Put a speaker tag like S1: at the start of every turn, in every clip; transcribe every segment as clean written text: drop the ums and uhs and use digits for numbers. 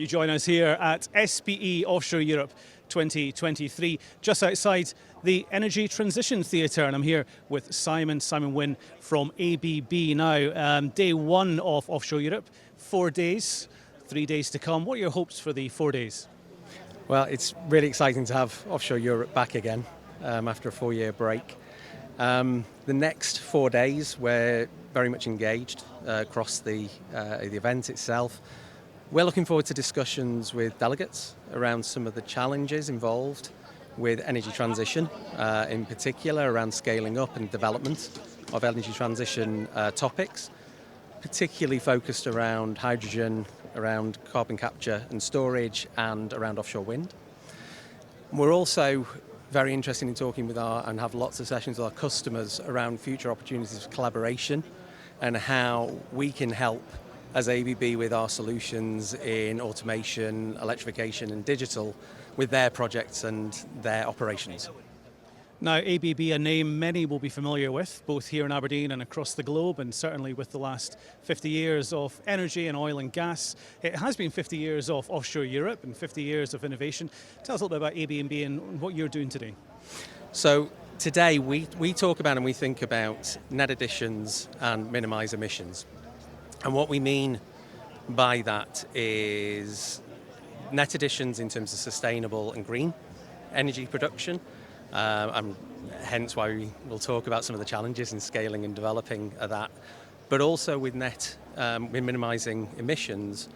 S1: You join us here at SPE Offshore Europe 2023, just outside the Energy Transition Theatre, and I'm here with Simon Wynne from ABB now. Day one of Offshore Europe, 4 days, 3 days to come. What are your hopes for the 4 days?
S2: Well, it's really exciting to have Offshore Europe back again after a 4-year break. The next 4 days, we're very much engaged across the event itself. We're looking forward to discussions with delegates around some of the challenges involved with energy transition, in particular around scaling up and development of energy transition topics, particularly focused around hydrogen, around carbon capture and storage, and around offshore wind. We're also very interested in talking with and have lots of sessions with our customers around future opportunities for collaboration and how we can help as ABB with our solutions in automation, electrification and digital with their projects and their operations.
S1: Now, ABB, a name many will be familiar with, both here in Aberdeen and across the globe, and certainly with the last 50 years of energy and oil and gas. It has been 50 years of Offshore Europe and 50 years of innovation. Tell us a little bit about ABB and what you're doing today.
S2: So today we talk about and we think about net additions and minimise emissions. And what we mean by that is net additions in terms of sustainable and green energy production, and hence why we will talk about some of the challenges in scaling and developing that, but also with minimising emissions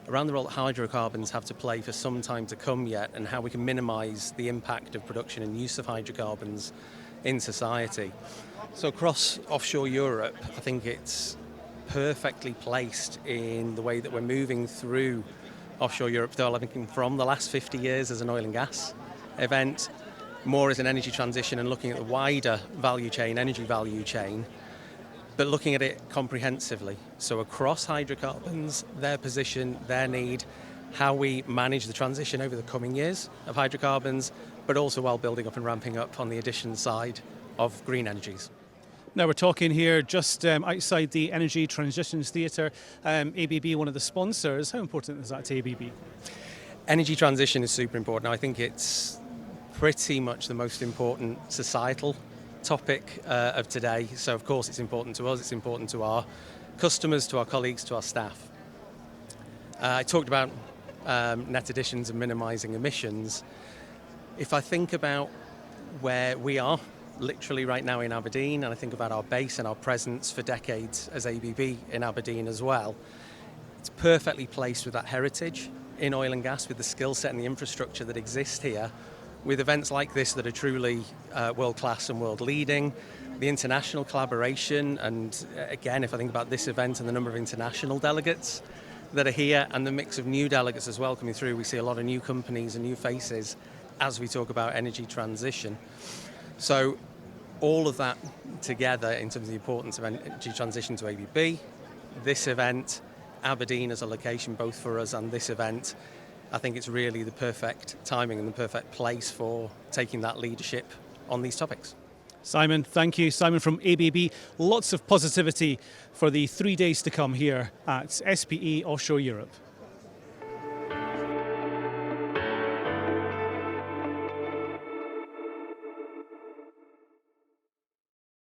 S2: around the role that hydrocarbons have to play for some time to come yet, and how we can minimise the impact of production and use of hydrocarbons in society. So across Offshore Europe, I think it's perfectly placed in the way that we're moving through Offshore Europe, developing from the last 50 years as an oil and gas event, more as an energy transition and looking at the wider value chain, energy value chain, but looking at it comprehensively. So across hydrocarbons, their position, their need, how we manage the transition over the coming years of hydrocarbons, but also while building up and ramping up on the addition side of green energies.
S1: Now we're talking here just outside the Energy Transitions Theatre, ABB, one of the sponsors. How important is that to ABB?
S2: Energy transition is super important. I think it's pretty much the most important societal topic of today. So of course it's important to us, it's important to our customers, to our colleagues, to our staff. I talked about net additions and minimising emissions. If I think about where we are literally right now in Aberdeen, and I think about our base and our presence for decades as ABB in Aberdeen as well, it's perfectly placed with that heritage in oil and gas, with the skill set and the infrastructure that exists here, with events like this that are truly world-class and world-leading, the international collaboration, and again, if I think about this event and the number of international delegates that are here, and the mix of new delegates as well coming through, we see a lot of new companies and new faces as we talk about energy transition. So all of that together in terms of the importance of energy transition to ABB, this event, Aberdeen as a location both for us and this event, I think it's really the perfect timing and the perfect place for taking that leadership on these topics.
S1: Simon, thank you. Simon from ABB. Lots of positivity for the 3 days to come here at SPE Offshore Europe.